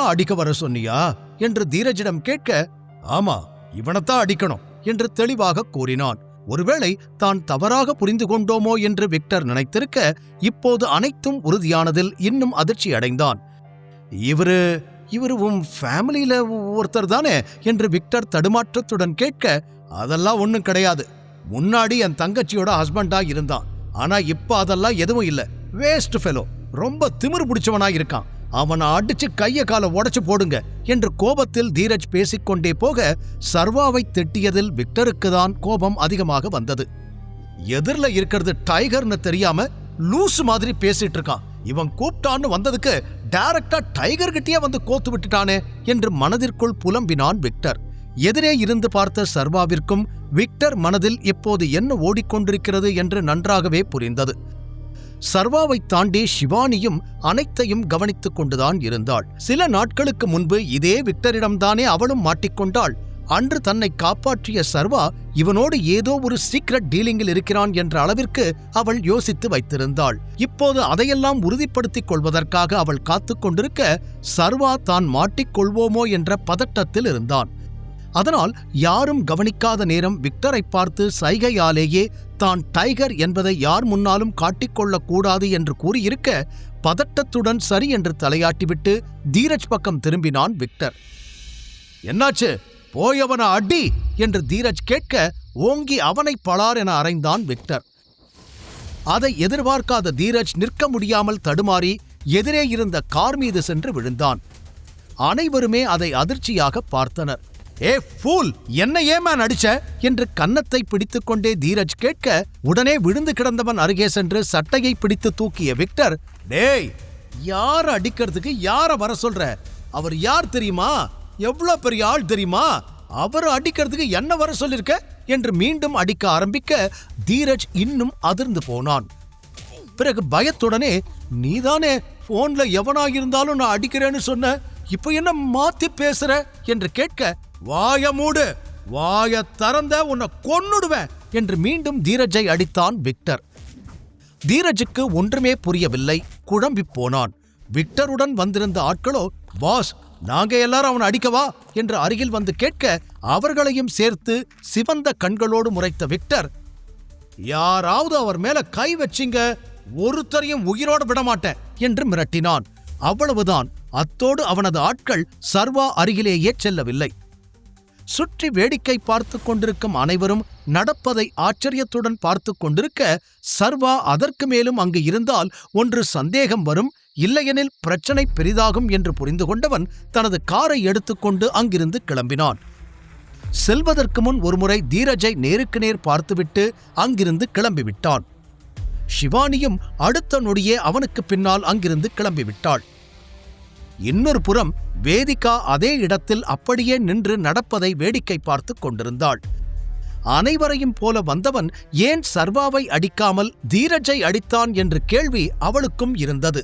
இவனைத்தான் அடிக்க வர சொன்னியா என்று தீரஜிடம் கேட்க, ஆமா, இவனைத்தான் அடிக்கணும் என்று தெளிவாக கூறினான். ஒருவேளை தான் தவறாக புரிந்து கொண்டோமோ என்று விக்டர் நினைத்திருக்க, இப்போது அனைத்தும் உறுதியானதில் இன்னும் அதிர்ச்சி அடைந்தான். இவரு உன் ஃபேமிலியில ஒருத்தர் தானே என்று விக்டர் தடுமாற்றத்துடன் கேட்க, அதெல்லாம் ஒண்ணும் கிடையாது. முன்னாடி என் தங்கச்சியோட ஹஸ்பண்டா இருந்தான். ஆனா இப்ப அதெல்லாம் எதுவும் இல்ல. வேஸ்ட் ஃபெலோ, ரொம்ப திமிரு பிடிச்சவனா இருக்கான். அவனை அடிச்சு கைய கால உடைச்சு போடுங்க என்று கோபத்தில் தீரஜ் பேசிக்கொண்டே போக, சர்வாவை திட்டியதில் விக்டருக்கு தான் கோபம் அதிகமாக வந்தது. எதிரில இருக்கிறது டைகர்னு தெரியாம லூசு மாதிரி பேசிட்டு இருக்கான். இவன் கூப்பிட்டான்னு வந்ததுக்கு டைரக்டா டைகர் கிட்டே வந்து கோத்து விட்டுட்டானே என்று மனதிற்குள் புலம்பினான் விக்டர். எதிரே இருந்து பார்த்த சர்வாவிற்கும் விக்டர் மனதில் இப்போது என்ன ஓடிக்கொண்டிருக்கிறது என்று நன்றாகவே புரிந்தது. சர்வாவை தாண்டி ஷிவானியும் அனைத்தையும் கவனித்துக் கொண்டுதான் இருந்தாள். சில நாட்களுக்கு முன்பு இதே விக்டரிடம்தானே அவளும் மாட்டிக்கொண்டாள். அன்று தன்னை காப்பாற்றிய சர்வா இவனோடு ஏதோ ஒரு சீக்ரெட் டீலிங்கில் இருக்கிறான் என்ற அளவிற்கு அவள் யோசித்து வைத்திருந்தாள். இப்போது அதையெல்லாம் உறுதிப்படுத்திக் கொள்வதற்காக அவள் காத்துக் கொண்டிருக்க, சர்வா தான் மாட்டிக்கொள்வோமோ என்ற பதட்டத்தில் இருந்தான். அதனால் யாரும் கவனிக்காத நேரம் விக்டரை பார்த்து சைகையாலேயே தான் டைகர் என்பதை யார் முன்னாலும் காட்டிக்கொள்ளக்கூடாது என்று கூறியிருக்க, பதட்டத்துடன் சரி என்று தலையாட்டிவிட்டு தீரஜ் பக்கம் திரும்பினான் விக்டர். என்னாச்சு, போயவன அடி என்று தீரஜ் கேட்க, ஓங்கி அவனை பளார் என அறைந்தான் விக்டர். அதை எதிர்பார்க்காத தீரஜ் நிற்க முடியாமல் தடுமாறி எதிரே இருந்த கார் மீது சென்று விழுந்தான். அனைவருமே அதை அதிர்ச்சியாக பார்த்தனர். ஏ ஃபூல், என்ன ஏமான் அடிச்ச என்று கன்னத்தை பிடித்துக்கொண்டே தீரஜ் கேட்க, உடனே விழுந்து கிடந்தவன் அருகே சென்று சட்டையை பிடித்து தூக்கிய விக்டர், டேய், யார அடிக்கிறதுக்கு யார வர சொல்ற? அவர் யார் தெரியுமா? எவ்வளவு பெரிய ஆள் தெரியுமா? அவர் அடிக்கிறதுக்கு என்ன வர சொல்லிருக்க என்று மீண்டும் அடிக்க ஆரம்பிக்க, தீரஜ் இன்னும் அதிர்ந்து போனான். பிறகு பயத்துடனே, நீதானே போன்ல எவனாயிருந்தாலும் நான் அடிக்கிறேன்னு சொன்ன, இப்ப என்ன மாத்தி பேசுற என்று கேட்க, வாய மூடு, வாய திறந்த உன்னை கொன்னுடுவேன் என்று மீண்டும் தீரஜை அடித்தான் விக்டர். தீரஜுக்கு ஒன்றுமே புரியவில்லை, குழம்பி போனான். விக்டருடன் வந்திருந்த ஆட்களோ, பாஸ், நாங்க எல்லாரும் அவனை அடிக்கவா என்று அருகில் வந்து கேட்க, அவர்களையும் சேர்த்து சிவந்த கண்களோடு முறைத்த விக்டர், யாராவது அவர் மேல கை வச்சிங்க, ஒருத்தரையும் உயிரோடு விடமாட்டேன் என்று மிரட்டினான். அவ்வளவுதான். அத்தோடு அவனது ஆட்கள் சர்வா அருகிலேயே செல்லவில்லை. சுற்றி வேடிக்கை பார்த்து கொண்டிருக்கும் அனைவரும் நடப்பதை ஆச்சரியத்துடன் பார்த்து கொண்டிருக்க, சர்வா அதற்கு மேலும் அங்கு இருந்தால் ஒன்று சந்தேகம் வரும், இல்லையெனில் பிரச்சனை பெரிதாகும் என்று புரிந்து கொண்டவன் தனது காரை எடுத்துக்கொண்டு அங்கிருந்து கிளம்பினான். செல்வதற்கு முன் ஒருமுறை தீரஜை நேருக்கு நேர் பார்த்துவிட்டு அங்கிருந்து கிளம்பிவிட்டான். ஷிவானியும் அடுத்த நொடியே அவனுக்கு பின்னால் அங்கிருந்து கிளம்பிவிட்டாள். இன்னொரு புறம் வேதிகா அதே இடத்தில் அப்படியே நின்று நடப்பதை வேடிக்கை பார்த்து கொண்டிருந்தாள். அனைவரையும் போல வந்தவன் ஏன் சர்வாவை அடிக்காமல் தீரஜை அடித்தான் என்ற கேள்வி அவளுக்கும் இருந்தது.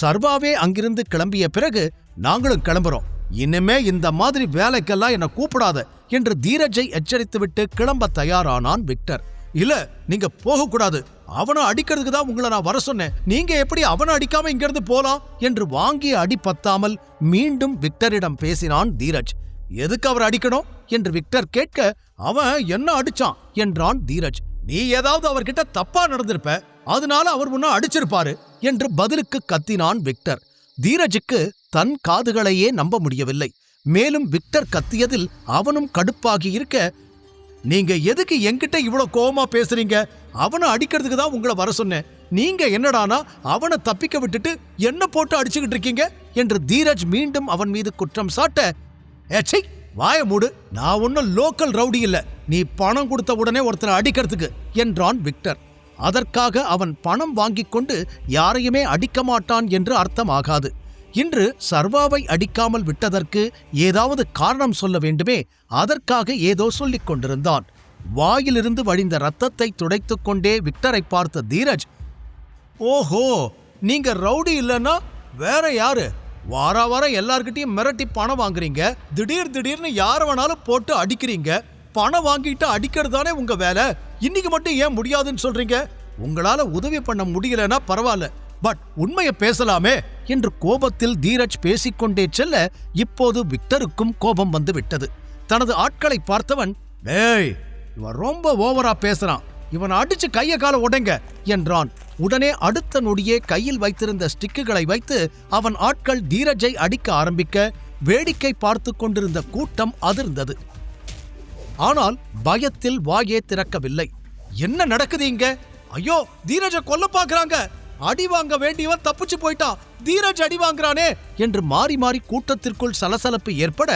சர்வாவே அங்கிருந்து கிளம்பிய பிறகு, நாங்களும் கிளம்புறோம், இனிமே இந்த மாதிரி வேலைக்கெல்லாம் என்னை கூப்பிடாத என்று தீரஜை எச்சரித்துவிட்டு கிளம்ப தயாரானான் விக்டர். இல்ல, நீங்க போகக்கூடாது, அவனை அடிக்கிறதுக்கு தான் உங்களை நான் வர சொன்னேன், நீங்க எப்படி அவனை அடிக்காம இங்கிருந்து போலாம் என்று வாங்கிய அடி பத்தாமல் மீண்டும் விக்டரிடம் பேசினான் தீரஜ். எதுக்கு அவர் அடிக்கணும் என்று விக்டர் கேட்க, அவன் என்ன அடிச்சான் என்றான் தீரஜ். நீ ஏதாவது அவர்கிட்ட தப்பா நடந்திருப்ப, அதனால அவர் உன்னை அடிச்சிருப்பாரு என்று பதிலுக்கு கத்தினான் விக்டர். தீரஜுக்கு தன் காதுகளையே நம்ப முடியவில்லை. மேலும் விக்டர் கத்தியதில் அவனும் கடுப்பாகி இருக்க, நீங்க எதுக்கு என்கிட்ட இவ்வளவு கோவமா பேசுறீங்க? அவனை அடிக்கிறதுக்கு தான் உங்களை வர சொன்னேன், நீங்க என்னடானா அவனை தப்பிக்க விட்டுட்டு என்ன போட்டு அடிச்சுக்கிட்டு இருக்கீங்க என்று தீரஜ் மீண்டும் அவன் மீது குற்றம் சாட்ட, ஏச்சை, வாய மூடு, நான் ஒன்னும் லோக்கல் ரவுடி இல்ல, நீ பணம் கொடுத்த உடனே ஒருத்தரை அடிக்கிறதுக்கு என்றான் விக்டர். அதற்காக அவன் பணம் வாங்கிக் கொண்டு யாரையுமே அடிக்க மாட்டான் என்று அர்த்தமாகாது. இன்று சர்வாவை அடிக்காமல் விட்டதற்கு ஏதாவது காரணம் சொல்ல வேண்டுமே, அதற்காக ஏதோ சொல்லிக் கொண்டிருந்தான். வாயிலிருந்து வழிந்த ரத்தத்தை துடைத்துக் கொண்டே விக்டரை பார்த்த தீரஜ், ஓஹோ, நீங்க ரவுடி இல்லைன்னா வேற யாரு? வார வாரம் எல்லார்கிட்டையும் மிரட்டி பணம் வாங்குறீங்க, திடீர்னு யார வேணாலும் போட்டு அடிக்கிறீங்க, பணம் வாங்கிட்டு அடிக்கிறது தானே உங்க வேலை, இன்னைக்கு மட்டும் ஏன் முடியாதுன்னு சொல்றீங்க? உங்களால உதவி பண்ண முடியலன்னா பரவாயில்ல, பட் உண்மையை பேசலாமே என்று கோபத்தில் தீரஜ் பேசிக்கொண்டே செல்ல இப்போது விக்டருக்கும் கோபம் வந்து விட்டது. தனது ஆட்களை பார்த்தவன், டேய், இவன் ரொம்ப ஓவரா பேசுறான், இவன் அடிச்சு கைய கால உடைங்க என்றான். உடனே அடுத்த நொடியே கையில் வைத்திருந்த ஸ்டிக்குகளை வைத்து அவன் ஆட்கள் தீரஜை அடிக்க ஆரம்பிக்க வேடிக்கை பார்த்து கொண்டிருந்த கூட்டம் அதிர்ந்தது. ஆனால் பயத்தில் வாயே திறக்கவில்லை. என்ன நடக்குது இங்க? ஐயோ, தீரஜ கொல்ல பாக்குறாங்க, அடி வாங்க வேண்டியவன் தப்பிச்சு போயிட்டான், தீரஜ் அடி வாங்குறானே என்று மாறி மாறி கூட்டத்திற்குள் சலசலப்பு ஏற்பட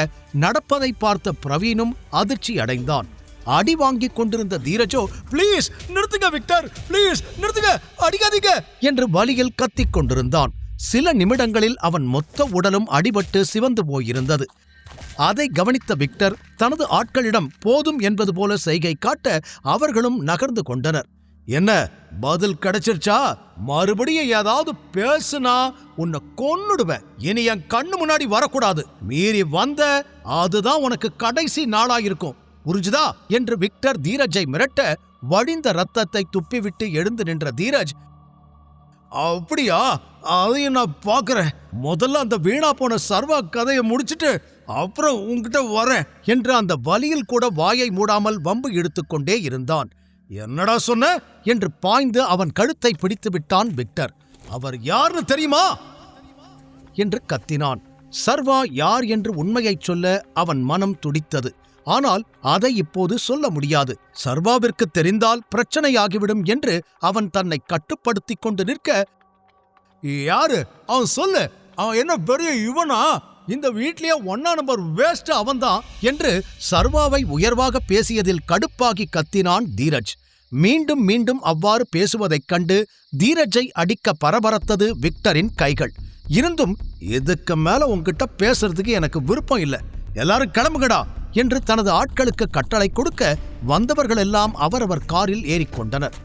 நடப்பதை பார்த்த பிரவீனும் அதிர்ச்சி அடைந்தான். அடி வாங்கிக் கொண்டிருந்த தீரஜோ, பிளீஸ் நிறுத்துங்க விக்டர், பிளீஸ் நிறுத்துங்க, அடிக்காதீங்க என்று வலியில் கத்திக் கொண்டிருந்தான். சில நிமிடங்களில் அவன் மொத்த உடலும் அடிபட்டு சிவந்து போயிருந்தது. அதை கவனித்த விக்டர் தனது ஆட்களிடம் போதும் என்பது போல செய்கை காட்ட அவர்களும் நகர்ந்து கொண்டனர். என்ன பதில் கிடைச்சிருச்சா? மறுபடியும் ஏதாவது பேசுனா உன்னை கொன்னுடுவேன், இனி என் கண்ணு முன்னாடி வரக்கூடாது, மீறி வந்த அதுதான் உனக்கு கடைசி நாளாயிருக்கும், புரிஞ்சுதா என்று விக்டர் தீரஜை மிரட்ட வழிந்த ரத்தத்தை துப்பிவிட்டு எழுந்து நின்ற தீரஜ், அப்படியா, அதையும் நான் பாக்குறேன், முதல்ல அந்த வீணா போன சர்வா கதையை முடிச்சிட்டு அப்புறம் உன்கிட்ட வரேன் என்று அந்த வலியில் கூட வாயை மூடாமல் வம்பு இழுத்துக்கொண்டே இருந்தான். என்னடா சொன்ன என்று பாய்ந்து அவன் கழுத்தை பிடித்து விட்டான் விக்டர். அவர் யாருன்னு தெரியுமா என்று கத்தினான். சர்வா யார் என்று உண்மையைச் சொல்ல அவன் மனம் துடித்தது. ஆனால் அதை இப்போது சொல்ல முடியாது. சர்வாவிற்கு தெரிந்தால் பிரச்சனையாகிவிடும் என்று அவன் தன்னை கட்டுப்படுத்திக் கொண்டு நிற்க, யாரு அவன் சொல்லு, அவன் என்ன பெரிய இவனா, இந்த வீட்லயே 1 நம்பர் வேஸ்ட் அவன்தான் என்று சர்வாவை உயர்வாக பேசியதில் கடுப்பாகி கத்தினான் தீரஜ். மீண்டும் மீண்டும் அவ்வாறு பேசுவதைக் கண்டு தீரஜை அடிக்க பரபரத்தது விக்டரின் கைகள். இருந்தும், இதுக்கு மேல உன்கிட்ட பேசுறதுக்கு எனக்கு விருப்பம் இல்லை, எல்லாரும் கிளம்புகடா என்று தனது ஆட்களுக்கு கட்டளை கொடுக்க வந்தவர்கள் எல்லாம் அவரவர் காரில் ஏறிக்கொண்டனர்.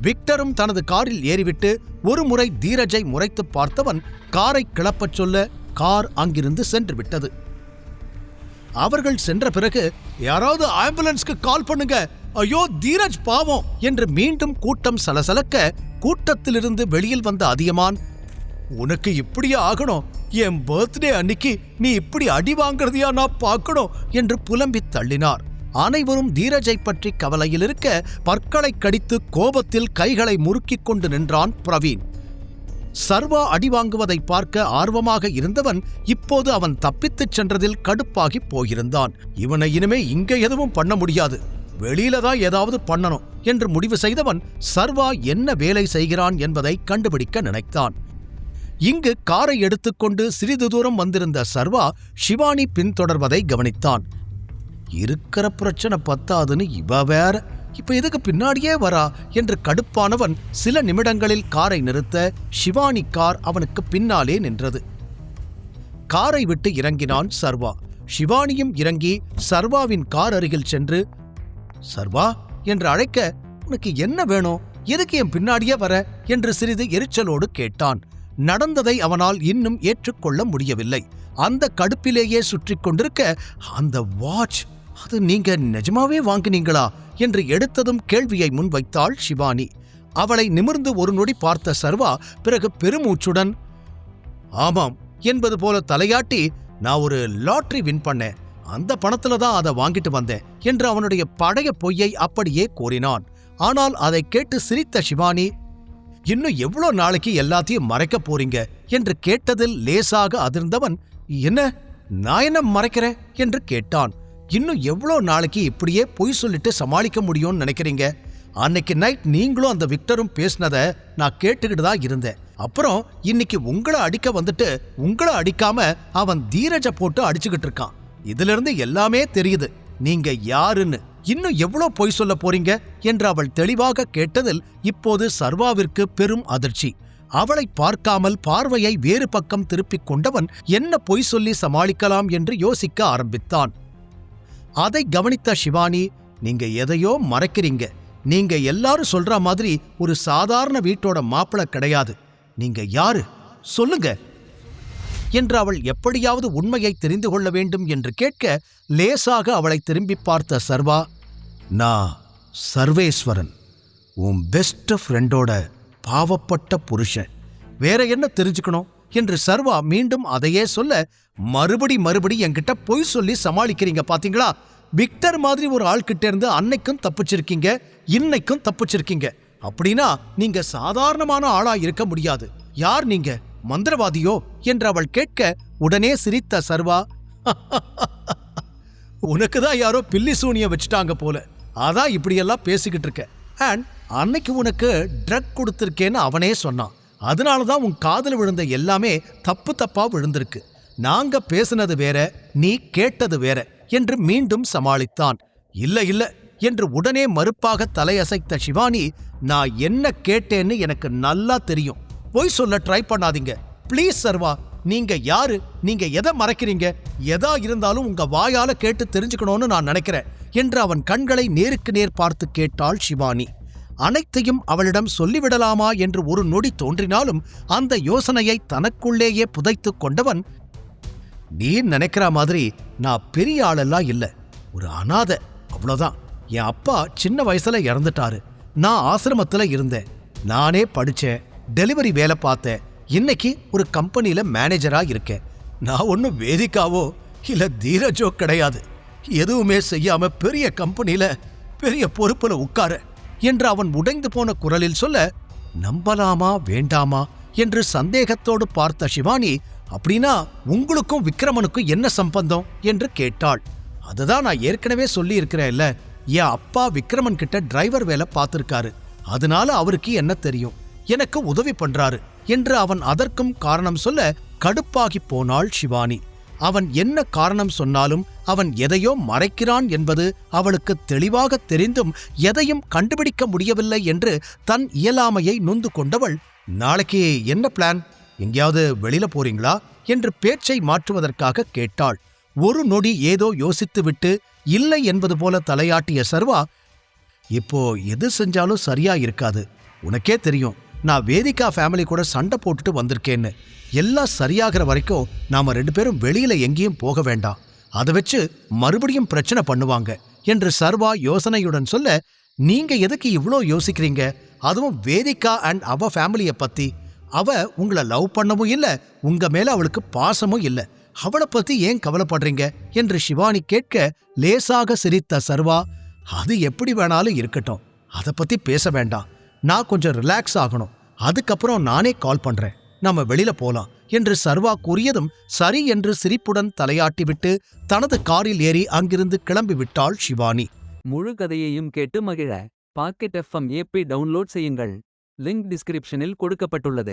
விக்டரும் தனது காரில் ஏறிவிட்டு ஒரு முறை தீரஜை முறைத்து பார்த்தவன் காரை கிளப்பச் சொல்ல கார் அங்கிருந்து சென்று விட்டது. அவர்கள் சென்ற பிறகு, யாராவது ஆம்புலன்ஸ்க்கு கால் பண்ணுங்க, ஐயோ தீரஜ் பாவம் என்று மீண்டும் கூட்டம் சலசலக்க கூட்டத்திலிருந்து வெளியில் வந்த அதியமான், உனக்கு இப்படியே ஆகணும், என் பர்த்டே அன்னைக்கு நீ இப்படி அடி வாங்குறதையா நான் பார்க்கணும் என்று புலம்பி தள்ளினார். அனைவரும் தீரஜை பற்றி கவலையில் இருக்க பற்களை கடித்து கோபத்தில் கைகளை முறுக்கிக் கொண்டு நின்றான் பிரவீன். சர்வா அடி வாங்குவதை பார்க்க ஆர்வமாக இருந்தவன் இப்போது அவன் தப்பித்துச் சென்றதில் கடுப்பாகி போயிருந்தான். இவனை இனிமே இங்க எதுவும் பண்ண முடியாது, வெளியில தான் ஏதாவது பண்ணணும் என்று முடிவு செய்தவன் சர்வா என்ன வேலை செய்கிறான் என்பதை கண்டுபிடிக்க நினைத்தான். இங்கு காரை எடுத்துக்கொண்டு சிறிது தூரம் வந்திருந்த சர்வா ஷிவானி பின்தொடர்வதை கவனித்தான். இருக்கிற பிரச்சனை பத்தாதுன்னு இவ வேற இப்ப எதுக்கு பின்னாடியே வரா என்று கடுப்பானவன் சில நிமிடங்களில் காரை நிறுத்த ஷிவானி கார் அவனுக்கு பின்னாலே நின்றது. காரை விட்டு இறங்கினான் சர்வா. ஷிவானியும் இறங்கி சர்வாவின் கார் அருகில் சென்று, சர்வா என்று அழைக்க, உனக்கு என்ன வேணும், எதுக்கு என் பின்னாடியே வர என்று சிறிது எரிச்சலோடு கேட்டான். நடந்ததை அவனால் இன்னும் ஏற்றுக்கொள்ள முடியவில்லை. அந்த கடுப்பிலேயே சுற்றி கொண்டிருக்க, அந்த வாட்ச் அது நீங்க நிஜமாவே வாங்கினீங்களா என்று எடுத்ததும் கேள்வியை முன்வைத்தாள் ஷிவானி. அவளை நிமிர்ந்து ஒரு நொடி பார்த்த சர்வா பிறகு பெருமூச்சுடன், ஆமாம் என்பது போல தலையாட்டி, நான் ஒரு லாட்டரி வின் பண்ணேன், அந்த பணத்துல தான் அதை வாங்கிட்டு வந்தேன் என்று அவனுடைய பழைய பொய்யை அப்படியே கூறினான். ஆனால் அதை கேட்டு சிரித்த ஷிவானி, இன்னும் எவ்வளோ நாளைக்கு எல்லாத்தையும் மறைக்க போறீங்க என்று கேட்டதில் லேசாக அதிர்ந்தவன், என்ன நான் என்ன மறைக்கிறேன் என்று கேட்டான். இன்னும் எவ்வளோ நாளைக்கு இப்படியே பொய் சொல்லிட்டு சமாளிக்க முடியும்னு நினைக்கிறீங்க? அன்னைக்கு நைட் நீங்களும் அந்த விக்டரும் பேசினதை நான் கேட்டுக்கிட்டு தான் இருந்தேன். அப்புறம் இன்னைக்கு உங்களை அடிக்க வந்துட்டு உங்களை அடிக்காம அவன் தீரஜை போட்டு அடிச்சுக்கிட்டு இருக்கான். இதுல இருந்து எல்லாமே தெரியுது நீங்க யாருன்னு. இன்னும் எவ்வளோ பொய் சொல்ல போறீங்க என்று அவள் தெளிவாக கேட்டதில் இப்போது சர்வாவிற்கு பெரும் அதிர்ச்சி. அவளை பார்க்காமல் பார்வையை வேறு பக்கம் திருப்பிக் கொண்டவன் என்ன பொய் சொல்லி சமாளிக்கலாம் என்று யோசிக்க ஆரம்பித்தான். அதை கவனித்த ஷிவானி, நீங்க எதையோ மறைக்கிறீங்க, நீங்க எல்லாரும் சொல்ற மாதிரி ஒரு சாதாரண வீட்டோட மாப்பிளை கிடையாது, நீங்க யாரு சொல்லுங்க என்று அவள் எப்படியாவது உண்மையை தெரிந்து கொள்ள வேண்டும் என்று கேட்க லேசாக அவளை திரும்பி பார்த்த சர்வா, நான் சர்வேஸ்வரன், உன் பெஸ்ட் ஃப்ரெண்டோட பாவப்பட்ட புருஷன். வேற என்ன தெரிஞ்சுக்கணும் என்று சர்வா மீண்டும் அதையே சொல்ல, மறுபடி என்கிட்ட பொய் சொல்லி சமாளிக்கிறீங்க பாத்தீங்களா? விக்டர் மாதிரி ஒரு ஆள் கிட்ட இருந்து அன்னைக்கும் தப்பிச்சிருக்கீங்க, இன்னைக்கும் தப்பிச்சிருக்கீங்க. அப்படின்னா நீங்க சாதாரணமான ஆளா இருக்க முடியாது. யார் நீங்க, மந்திரவாதியோ என்று அவள் கேட்க, உடனே சிரித்த சர்வா, உனக்குதான் யாரோ பில்லி சூனிய வச்சுட்டாங்க போல, அதான் இப்படியெல்லாம் பேசிக்கிட்டு இருக்க. அண்ட் அன்னைக்கு உனக்கு ட்ரக் கொடுத்திருக்கேன்னு அவனே சொன்னான். அதனாலதான் உன் காதல் விழுந்த எல்லாமே தப்பா விழுந்திருக்கு. நாங்க பேசுனது வேற, நீ கேட்டது வேற என்று மீண்டும் சமாளித்தான். இல்ல என்று உடனே மறுப்பாக தலையசைத்த சிவானி, நான் என்ன கேட்டேன்னு எனக்கு நல்லா தெரியும். பொய் சொல்ல ட்ரை பண்ணாதீங்க ப்ளீஸ் சர்வா. நீங்க யாரு, நீங்க எதை மறைக்கிறீங்க? எதா இருந்தாலும் உங்க வாயால கேட்டு தெரிஞ்சுக்கணும்னு நான் நினைக்கிறேன் என்று அவன் கண்களை நேருக்கு நேர் பார்த்து கேட்டாள் சிவானி. அனைத்தையும் அவளிடம் சொல்லிவிடலாமா என்று ஒரு நொடி தோன்றினாலும் அந்த யோசனையை தனக்குள்ளேயே புதைத்து கொண்டவன், நீ நினைக்கிற மாதிரி நான் பெரிய ஆளெல்லாம் இல்ல, ஒரு அனாதை, அவ்வளோதான். என் அப்பா சின்ன வயசுல இறந்துட்டாரு. நான் ஆசிரமத்துல இருந்தேன். நானே படிச்சேன், டெலிவரி வேலை பார்த்தேன். இன்னைக்கு ஒரு கம்பெனியில மேனேஜரா இருக்கேன். நான் ஒன்னும் வேதிக்காவோ இல்ல தீரஜோ கிடையாது. எதுவுமே செய்யாம பெரிய கம்பெனியில பெரிய பொறுப்புல உட்கார என்று அவன் உடைந்து போன குரலில் சொல்ல, நம்பலாமா வேண்டாமா என்று சந்தேகத்தோடு பார்த்த சிவானி, அப்படின்னா உங்களுக்கும் விக்ரமனுக்கும் என்ன சம்பந்தம் என்று கேட்டாள். அதுதான் நான் ஏற்கனவே சொல்லி இருக்கிறேன்ல, என் அப்பா விக்ரமன் கிட்ட டிரைவர் வேலை பார்த்திருக்காரு. அதனால அவருக்கு என்ன தெரியும், எனக்கு உதவி பண்றாரு என்று அவன் அதற்கும் காரணம் சொல்ல கடுப்பாகி போனாள் சிவானி. அவன் என்ன காரணம் சொன்னாலும் அவன் எதையோ மறைக்கிறான் என்பது அவளுக்கு தெளிவாக தெரிந்தும் எதையும் கண்டுபிடிக்க முடியவில்லை என்று தன் இயலாமையை நொந்து கொண்டவள், நாளைக்கு என்ன பிளான், எங்கேயாவது வெளியில போறீங்களா என்று பேச்சை மாற்றுவதற்காக கேட்டாள். ஒரு நொடி ஏதோ யோசித்துவிட்டு இல்லை என்பது போல தலையாட்டிய சர்வா, இப்போ எது செஞ்சாலும் சரியா இருக்காது. உனக்கே தெரியும், நான் வேதிகா ஃபேமிலி கூட சண்டை போட்டுட்டு வந்திருக்கேன்னு. எல்லாம் சரியாகிற வரைக்கும் நாம 2 பேரும் வெளியில எங்கேயும் போக வேண்டாம். அதை வச்சு மறுபடியும் பிரச்சனை பண்ணுவாங்க என்று சர்வா யோசனையுடன் சொல்ல, நீங்க எதுக்கு இவ்ளோ யோசிக்கிறீங்க? அதுவும் வேதிகா அண்ட் அவ ஃபேமிலிய பத்தி. அவ உங்களை லவ் பண்ணவும் இல்ல, உங்க மேல அவளுக்கு பாசமும் இல்ல. அவளை பத்தி ஏன் கவலைப்படுறீங்க என்று சிவானி கேட்க, லேசாக சிரித்த சர்வா, அது எப்படி வேணாலும் இருக்கட்டும், அதை பத்தி பேச வேண்டாம். நான் கொஞ்சம் ரிலாக்ஸ் ஆகணும், அதுக்கப்புறம் நானே கால் பண்றேன், நாம வெளியில போலாம் என்று சர்வா கூறியதும் சரி என்று சிரிப்புடன் தலையாட்டிவிட்டு தனது காரில் ஏறி அங்கிருந்து கிளம்பி விட்டாள் சிவானி. முழு கதையையும் கேட்டு மகிழ பாக்கெட் FM ஆப்பை டவுன்லோட் செய்யுங்கள். லிங்க் டிஸ்கிரிப்ஷனில் கொடுக்கப்பட்டுள்ளது.